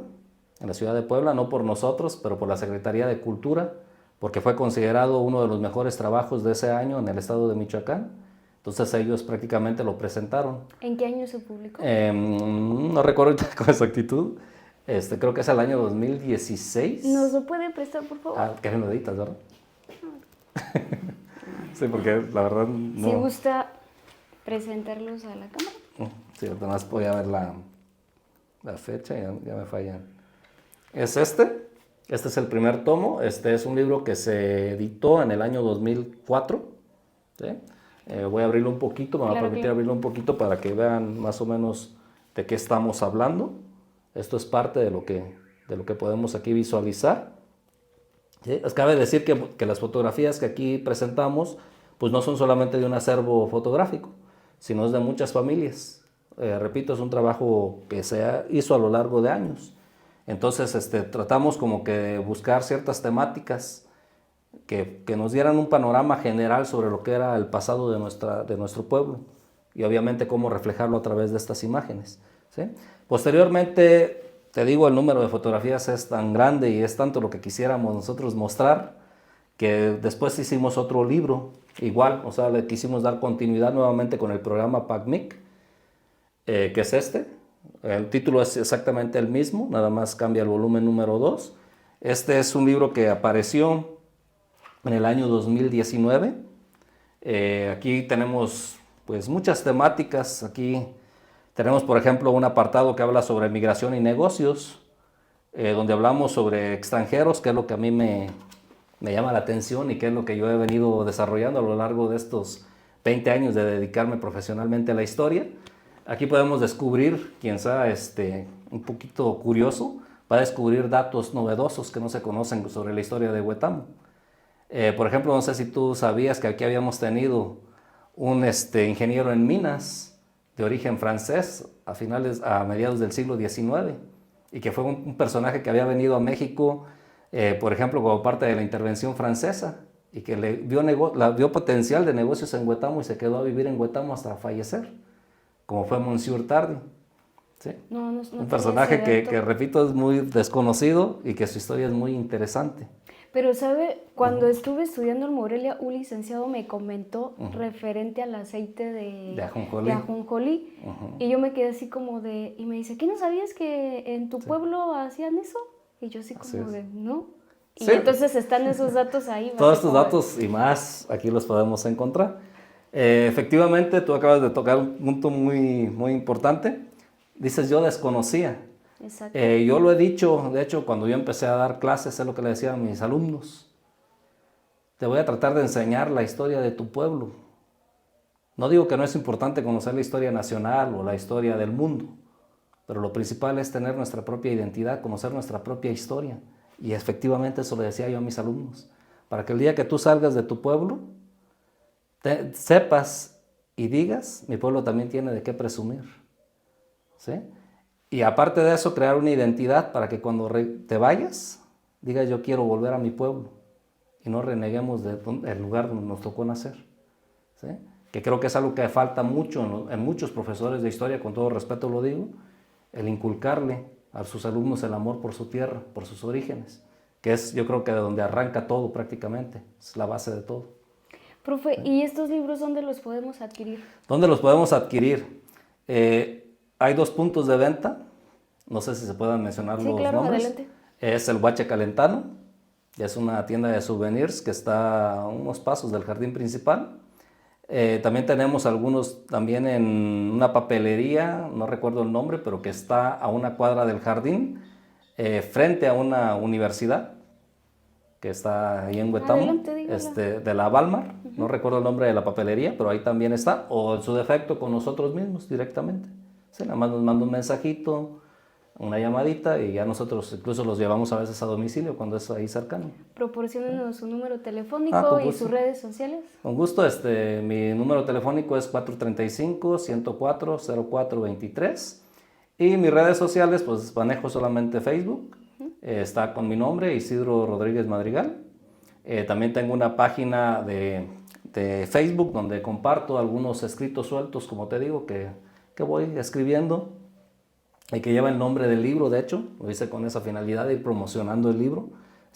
Speaker 2: en la ciudad de Puebla, no por nosotros, pero por la Secretaría de Cultura, porque fue considerado uno de los mejores trabajos de ese año en el estado de Michoacán. Entonces ellos prácticamente lo presentaron.
Speaker 1: ¿En qué año se publicó?
Speaker 2: No recuerdo ahorita con exactitud. Creo que es el año 2016.
Speaker 1: ¿Nos lo puede prestar, por favor?
Speaker 2: Ah, que me lo editas, ¿verdad? Sí, porque la verdad no.
Speaker 1: Si gusta presentarlos a la cámara.
Speaker 2: Sí, además podía ver la fecha, ya me fallan. Es este es el primer tomo. Este es un libro que se editó en el año 2004. ¿Sí? Voy a abrirlo un poquito, me va a permitir abrirlo un poquito para que vean más o menos de qué estamos hablando. Esto es parte de lo que podemos aquí visualizar. ¿Sí? Cabe decir que las fotografías que aquí presentamos pues no son solamente de un acervo fotográfico, sino es de muchas familias. Repito, es un trabajo que se hizo a lo largo de años. Entonces tratamos como que de buscar ciertas temáticas que nos dieran un panorama general sobre lo que era el pasado de nuestro pueblo y obviamente cómo reflejarlo a través de estas imágenes. ¿Sí? Posteriormente, te digo, el número de fotografías es tan grande y es tanto lo que quisiéramos nosotros mostrar que después hicimos otro libro, igual, o sea, le quisimos dar continuidad nuevamente con el programa PACMIC, que es este. El título es exactamente el mismo, nada más cambia el volumen número 2. Este es un libro que apareció en el año 2019. Aquí tenemos pues muchas temáticas. Aquí tenemos, por ejemplo, un apartado que habla sobre migración y negocios, donde hablamos sobre extranjeros, que es lo que a mí me llama la atención y que es lo que yo he venido desarrollando a lo largo de estos 20 años de dedicarme profesionalmente a la historia. Aquí podemos descubrir, quien sea un poquito curioso, va a descubrir datos novedosos que no se conocen sobre la historia de Huetamo. Por ejemplo, no sé si tú sabías que aquí habíamos tenido un ingeniero en minas de origen francés a mediados del siglo XIX y que fue un personaje que había venido a México, por ejemplo, como parte de la intervención francesa y que vio potencial de negocios en Huetamo y se quedó a vivir en Huetamo hasta fallecer, como fue Monsieur Tardy. ¿Sí?
Speaker 1: No
Speaker 2: un personaje que, repito, es muy desconocido y que su historia es muy interesante.
Speaker 1: Pero, ¿sabe? Cuando estuve estudiando en Morelia, un licenciado me comentó referente al aceite de ajonjolí. Y yo me quedé así como y me dice, ¿qué no sabías que en tu pueblo hacían eso? Y yo así como ¿no? Y entonces están esos datos ahí.
Speaker 2: Todos estos datos y más aquí los podemos encontrar. Efectivamente, tú acabas de tocar un punto muy, muy importante. Dices, yo desconocía.
Speaker 1: Exacto.
Speaker 2: Yo lo he dicho, de hecho, cuando yo empecé a dar clases, es lo que le decía a mis alumnos. Te voy a tratar de enseñar la historia de tu pueblo. No digo que no es importante conocer la historia nacional o la historia del mundo, pero lo principal es tener nuestra propia identidad, conocer nuestra propia historia. Y efectivamente eso le decía yo a mis alumnos. Para que el día que tú salgas de tu pueblo, sepas y digas, mi pueblo también tiene de qué presumir. ¿Sí? Y aparte de eso, crear una identidad para que cuando te vayas, digas yo quiero volver a mi pueblo y no reneguemos del lugar donde nos tocó nacer. ¿Sí? Que creo que es algo que falta mucho en muchos profesores de historia, con todo respeto lo digo, el inculcarle a sus alumnos el amor por su tierra, por sus orígenes, que es yo creo que de donde arranca todo prácticamente, es la base de todo.
Speaker 1: Profe, ¿y estos libros dónde los podemos adquirir?
Speaker 2: ¿Dónde los podemos adquirir? Hay 2 puntos de venta, no sé si se puedan mencionar los nombres.
Speaker 1: Adelante.
Speaker 2: Es el Huache Calentano, es una tienda de souvenirs que está a unos pasos del jardín principal. También tenemos algunos también en una papelería, no recuerdo el nombre, pero que está a una cuadra del jardín, frente a una universidad que está ahí en Huetamo, de la Balmar. No recuerdo el nombre de la papelería, pero ahí también está, o en su defecto con nosotros mismos directamente. Sí, nada más nos manda un mensajito, una llamadita y ya nosotros incluso los llevamos a veces a domicilio cuando es ahí cercano.
Speaker 1: Proporciónenos su número telefónico y sus redes sociales.
Speaker 2: Con gusto, mi número telefónico es 435-104-0423 y mis redes sociales pues manejo solamente Facebook, Está con mi nombre, Isidro Rodríguez Madrigal. También tengo una página de Facebook donde comparto algunos escritos sueltos, como te digo, que voy escribiendo y que lleva el nombre del libro. De hecho, lo hice con esa finalidad de ir promocionando el libro.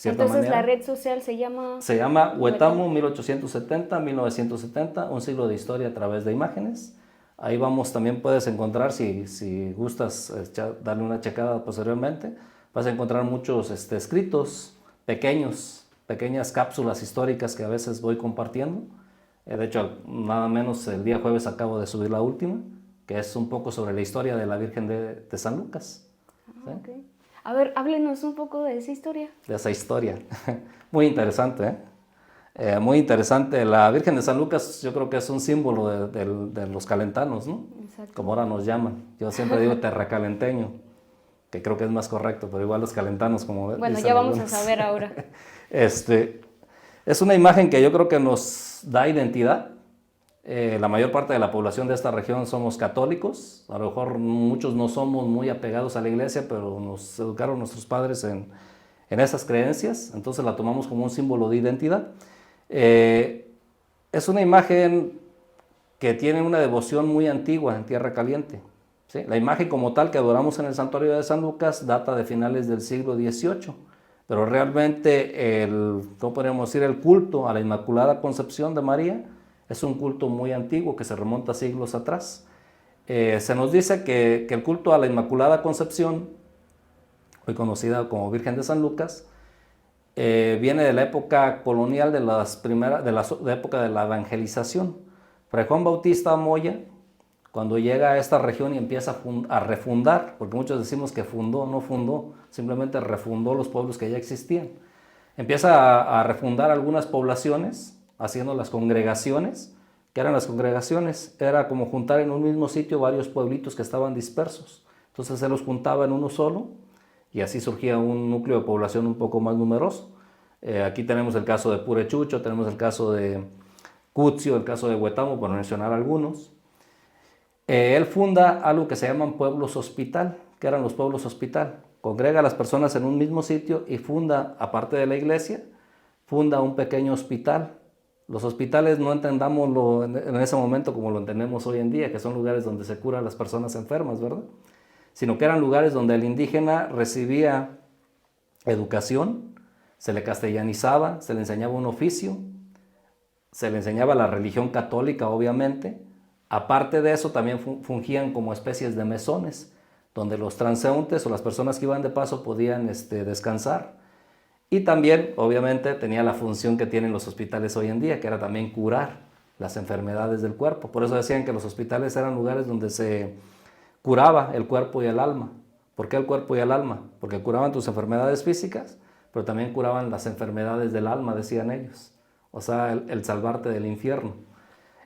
Speaker 1: Entonces la red social se llama...
Speaker 2: Se llama Huetamo 1870-1970, un siglo de historia a través de imágenes. Ahí vamos, también puedes encontrar, si gustas darle una checada posteriormente, vas a encontrar muchos escritos pequeñas cápsulas históricas que a veces voy compartiendo. De hecho, nada menos el día jueves acabo de subir la última, que es un poco sobre la historia de la Virgen de San Lucas. ¿Sí?
Speaker 1: Okay. A ver, háblenos un poco de esa historia.
Speaker 2: De esa historia. Muy interesante, ¿eh? Muy interesante. La Virgen de San Lucas yo creo que es un símbolo de los calentanos, ¿no?
Speaker 1: Exacto.
Speaker 2: Como ahora nos llaman. Yo siempre digo terracalenteño, que creo que es más correcto, pero igual los calentanos, como
Speaker 1: bueno,
Speaker 2: dicen
Speaker 1: ya vamos
Speaker 2: algunos.
Speaker 1: a saber ahora.
Speaker 2: Es una imagen que yo creo que nos da identidad. La mayor parte de la población de esta región somos católicos. A lo mejor muchos no somos muy apegados a la iglesia, pero nos educaron nuestros padres en esas creencias, entonces la tomamos como un símbolo de identidad. Es una imagen que tiene una devoción muy antigua en Tierra Caliente. ¿Sí? La imagen como tal que adoramos en el santuario de San Lucas data de finales del siglo XVIII, pero realmente ¿cómo podríamos decir? El culto a la Inmaculada Concepción de María es un culto muy antiguo que se remonta a siglos atrás. Se nos dice que el culto a la Inmaculada Concepción, hoy conocida como Virgen de San Lucas, viene de la época colonial, de la época de la evangelización. Fray Juan Bautista Moya, cuando llega a esta región y empieza a refundar, porque muchos decimos que fundó, no fundó, simplemente refundó los pueblos que ya existían. Empieza a refundar algunas poblaciones, haciendo las congregaciones. ¿Qué eran las congregaciones? Era como juntar en un mismo sitio varios pueblitos que estaban dispersos. Entonces se los juntaba en uno solo y así surgía un núcleo de población un poco más numeroso. Aquí tenemos el caso de Purechucho, tenemos el caso de Cutzio, el caso de Huetamo, por mencionar algunos. Él funda algo que se llaman pueblos hospital. ¿Qué eran los pueblos hospital? Congrega a las personas en un mismo sitio y funda, aparte de la iglesia, funda un pequeño hospital. Los hospitales no entendámoslo en ese momento como lo entendemos hoy en día, que son lugares donde se curan a las personas enfermas, ¿verdad? Sino que eran lugares donde el indígena recibía educación, se le castellanizaba, se le enseñaba un oficio, se le enseñaba la religión católica, obviamente. Aparte de eso, también fungían como especies de mesones, donde los transeúntes o las personas que iban de paso podían descansar. Y también, obviamente, tenía la función que tienen los hospitales hoy en día, que era también curar las enfermedades del cuerpo. Por eso decían que los hospitales eran lugares donde se curaba el cuerpo y el alma. ¿Por qué el cuerpo y el alma? Porque curaban tus enfermedades físicas, pero también curaban las enfermedades del alma, decían ellos. O sea, el salvarte del infierno.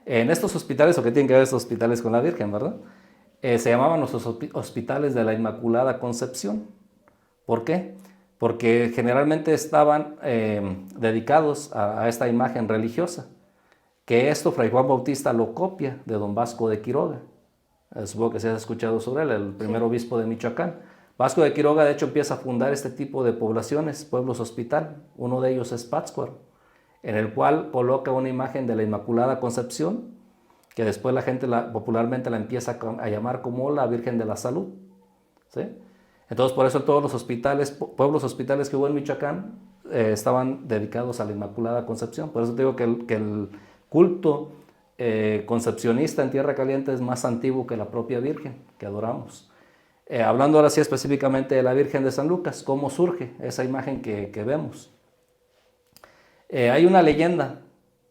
Speaker 2: En estos hospitales, ¿o qué tienen que ver estos hospitales con la Virgen, verdad? Se llamaban los hospitales de la Inmaculada Concepción. ¿Por qué? Porque generalmente estaban dedicados a esta imagen religiosa, que esto Fray Juan Bautista lo copia de don Vasco de Quiroga. Supongo que se has escuchado sobre él, el primer obispo de Michoacán. Vasco de Quiroga, de hecho, empieza a fundar este tipo de poblaciones, pueblos hospital. Uno de ellos es Pátzcuaro, en el cual coloca una imagen de la Inmaculada Concepción, que después la gente popularmente la empieza a llamar como la Virgen de la Salud. ¿Sí? Entonces, por eso todos los hospitales, pueblos hospitales que hubo en Michoacán, estaban dedicados a la Inmaculada Concepción. Por eso te digo que el culto concepcionista en Tierra Caliente es más antiguo que la propia Virgen que adoramos. Hablando ahora sí específicamente de la Virgen de San Lucas, ¿cómo surge esa imagen que vemos? Hay una leyenda,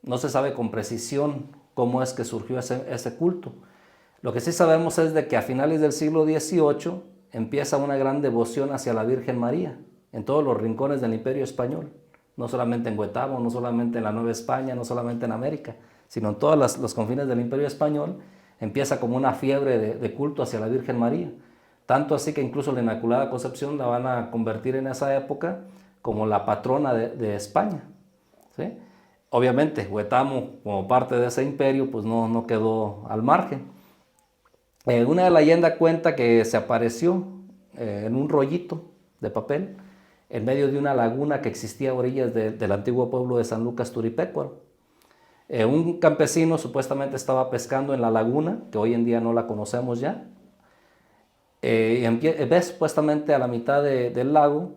Speaker 2: no se sabe con precisión cómo es que surgió ese culto. Lo que sí sabemos es de que a finales del siglo XVIII empieza una gran devoción hacia la Virgen María en todos los rincones del Imperio Español, no solamente en Huetamo, no solamente en la Nueva España, no solamente en América, sino en todos los confines del Imperio Español. Empieza como una fiebre de culto hacia la Virgen María, tanto así que incluso la Inmaculada Concepción la van a convertir en esa época como la patrona de España. ¿Sí? Obviamente Huetamo, como parte de ese imperio, pues no quedó al margen. Una leyenda cuenta que se apareció en un rollito de papel en medio de una laguna que existía a orillas del antiguo pueblo de San Lucas Turipecuaro. Un campesino supuestamente estaba pescando en la laguna, que hoy en día no la conocemos ya, ve supuestamente a la mitad del lago,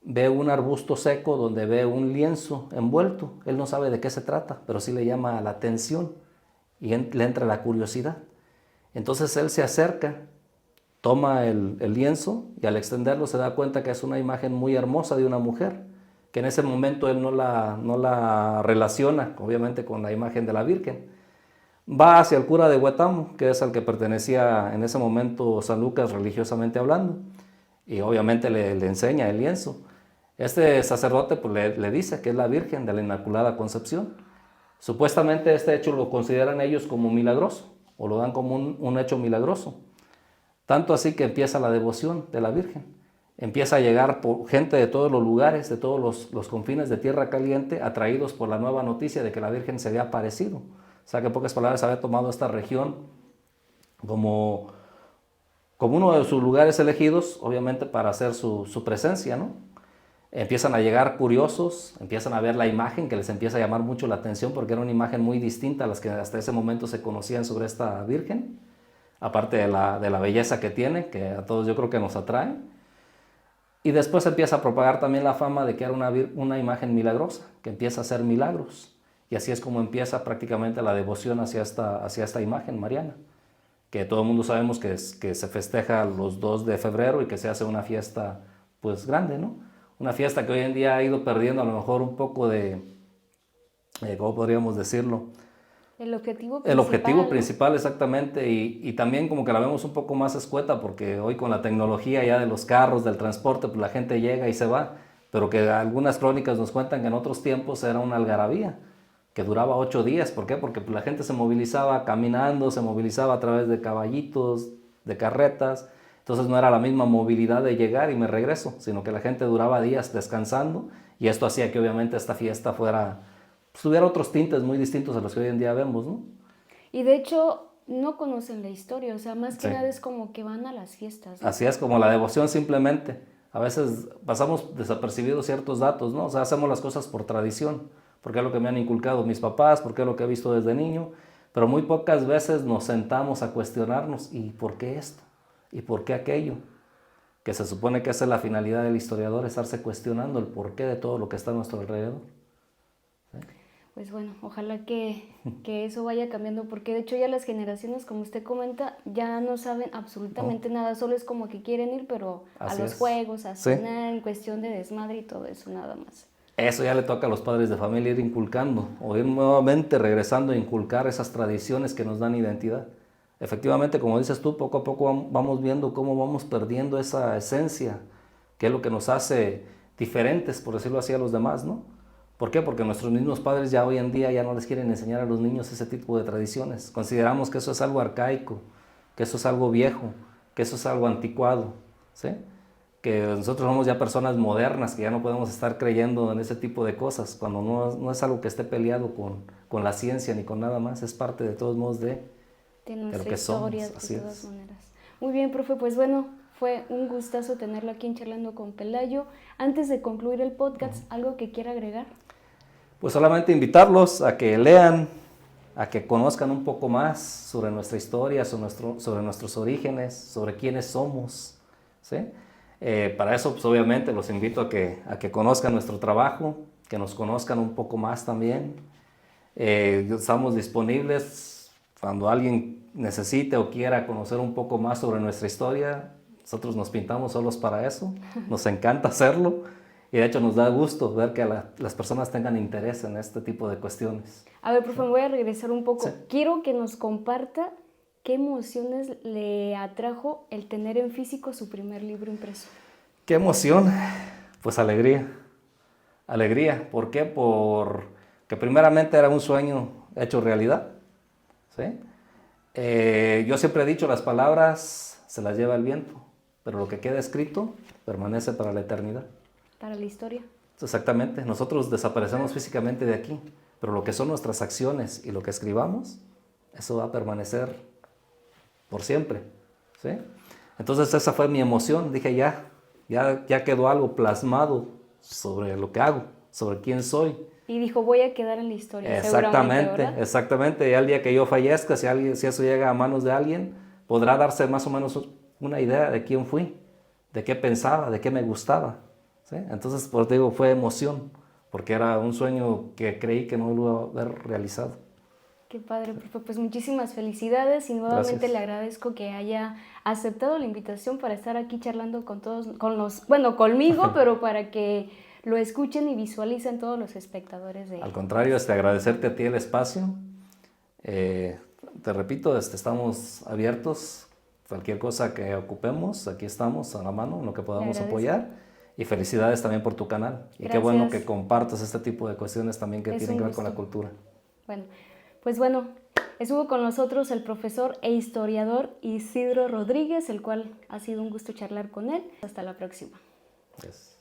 Speaker 2: ve un arbusto seco donde ve un lienzo envuelto. Él no sabe de qué se trata, pero sí le llama la atención y le entra la curiosidad. Entonces él se acerca, toma el lienzo y al extenderlo se da cuenta que es una imagen muy hermosa de una mujer, que en ese momento él no la relaciona, obviamente, con la imagen de la Virgen. Va hacia el cura de Huetamo, que es al que pertenecía en ese momento San Lucas religiosamente hablando, y obviamente le enseña el lienzo. Este sacerdote pues, le dice que es la Virgen de la Inmaculada Concepción. Supuestamente este hecho lo consideran ellos como milagroso, o lo dan como un hecho milagroso. Tanto así que empieza la devoción de la Virgen. Empieza a llegar gente de todos los lugares, de todos los confines de Tierra Caliente, atraídos por la nueva noticia de que la Virgen se había aparecido. O sea que en pocas palabras había tomado esta región como uno de sus lugares elegidos, obviamente para hacer su presencia, ¿no? Empiezan a llegar curiosos, empiezan a ver la imagen que les empieza a llamar mucho la atención porque era una imagen muy distinta a las que hasta ese momento se conocían sobre esta Virgen, aparte de la belleza que tiene, que a todos yo creo que nos atrae. Y después empieza a propagar también la fama de que era una imagen milagrosa, que empieza a hacer milagros. Y así es como empieza prácticamente la devoción hacia esta imagen mariana, que todo el mundo sabemos que se festeja los 2 de febrero y que se hace una fiesta pues grande, ¿no? Una fiesta que hoy en día ha ido perdiendo a lo mejor un poco de, ¿cómo podríamos decirlo?
Speaker 1: El objetivo
Speaker 2: principal. El objetivo
Speaker 1: ¿no?
Speaker 2: principal, exactamente, y también como que la vemos un poco más escueta, porque hoy con la tecnología ya de los carros, del transporte, pues la gente llega y se va, pero que algunas crónicas nos cuentan que en otros tiempos era una algarabía, que duraba 8 días. ¿Por qué? Porque pues, la gente se movilizaba caminando, se movilizaba a través de caballitos, de carretas. Entonces no era la misma movilidad de llegar y me regreso, sino que la gente duraba días descansando y esto hacía que obviamente esta fiesta tuviera otros tintes muy distintos a los que hoy en día vemos, ¿no?
Speaker 1: Y de hecho no conocen la historia, o sea, más que nada es como que van a las fiestas, ¿no?
Speaker 2: Así es, como la devoción simplemente. A veces pasamos desapercibidos ciertos datos, ¿no? O sea, hacemos las cosas por tradición, porque es lo que me han inculcado mis papás, porque es lo que he visto desde niño, pero muy pocas veces nos sentamos a cuestionarnos, ¿y por qué esto? ¿Y por qué aquello? Que se supone que esa es la finalidad del historiador, estarse cuestionando el porqué de todo lo que está a nuestro alrededor. ¿Sí?
Speaker 1: Pues bueno, ojalá que eso vaya cambiando, porque de hecho ya las generaciones, como usted comenta, ya no saben absolutamente nada, solo es como que quieren ir, pero
Speaker 2: Así
Speaker 1: a los
Speaker 2: es.
Speaker 1: juegos, a
Speaker 2: Sí.
Speaker 1: cenar, en cuestión de desmadre y todo eso, nada más.
Speaker 2: Eso ya le toca a los padres de familia ir inculcando, o ir nuevamente regresando a inculcar esas tradiciones que nos dan identidad. Efectivamente, como dices tú, poco a poco vamos viendo cómo vamos perdiendo esa esencia, que es lo que nos hace diferentes, por decirlo así, a los demás, ¿no? ¿Por qué? Porque nuestros mismos padres ya hoy en día ya no les quieren enseñar a los niños ese tipo de tradiciones. Consideramos que eso es algo arcaico, que eso es algo viejo, que eso es algo anticuado, ¿sí? Que nosotros somos ya personas modernas, que ya no podemos estar creyendo en ese tipo de cosas, cuando no es algo que esté peleado con la ciencia ni con nada más, es parte de todos modos de
Speaker 1: nuestra
Speaker 2: lo que
Speaker 1: historia,
Speaker 2: somos.
Speaker 1: de todas maneras. Muy bien, profe, pues bueno, fue un gustazo tenerlo aquí en Charlando con Pelayo. Antes de concluir el podcast, ¿algo que quiera agregar?
Speaker 2: Pues solamente invitarlos a que lean, a que conozcan un poco más sobre nuestra historia, sobre nuestros orígenes, sobre quiénes somos, ¿sí? Para eso, pues obviamente los invito a que conozcan nuestro trabajo, que nos conozcan un poco más también. Estamos disponibles cuando alguien necesite o quiera conocer un poco más sobre nuestra historia. Nosotros nos pintamos solos para eso, nos encanta hacerlo y de hecho nos da gusto ver que las personas tengan interés en este tipo de cuestiones.
Speaker 1: A ver, profe, me voy a regresar un poco.
Speaker 2: Sí.
Speaker 1: Quiero que nos comparta qué emociones le atrajo el tener en físico su primer libro impreso.
Speaker 2: ¿Qué emoción? Pues alegría. Alegría. ¿Por qué? Porque primeramente era un sueño hecho realidad, ¿sí? Yo siempre he dicho, las palabras se las lleva el viento, pero lo que queda escrito permanece para la eternidad.
Speaker 1: Para la historia.
Speaker 2: Exactamente. Nosotros desaparecemos físicamente de aquí, pero lo que son nuestras acciones y lo que escribamos, eso va a permanecer por siempre, ¿sí? Entonces esa fue mi emoción. Dije, ya ya quedó algo plasmado sobre lo que hago, sobre quién soy.
Speaker 1: Y dijo, voy a quedar en la historia, seguramente, ¿verdad?
Speaker 2: Exactamente. Y al día que yo fallezca, si eso llega a manos de alguien, podrá darse más o menos una idea de quién fui, de qué pensaba, de qué me gustaba. ¿Sí? Entonces, pues digo, fue emoción, porque era un sueño que creí que no lo iba a haber realizado.
Speaker 1: Qué padre, profe. Pues muchísimas felicidades y nuevamente
Speaker 2: Gracias.
Speaker 1: le agradezco que haya aceptado la invitación para estar aquí charlando con todos, conmigo, pero para que lo escuchen y visualicen todos los espectadores de...
Speaker 2: Al contrario, agradecerte a ti el espacio. Te repito, estamos abiertos. Cualquier cosa que ocupemos, aquí estamos a la mano, en lo que podamos apoyar. Y felicidades también por tu canal. Y qué bueno que compartas este tipo de cuestiones también que tienen que ver con la cultura.
Speaker 1: Bueno, estuvo con nosotros el profesor e historiador Isidro Rodríguez, el cual ha sido un gusto charlar con él. Hasta la próxima.
Speaker 2: Yes.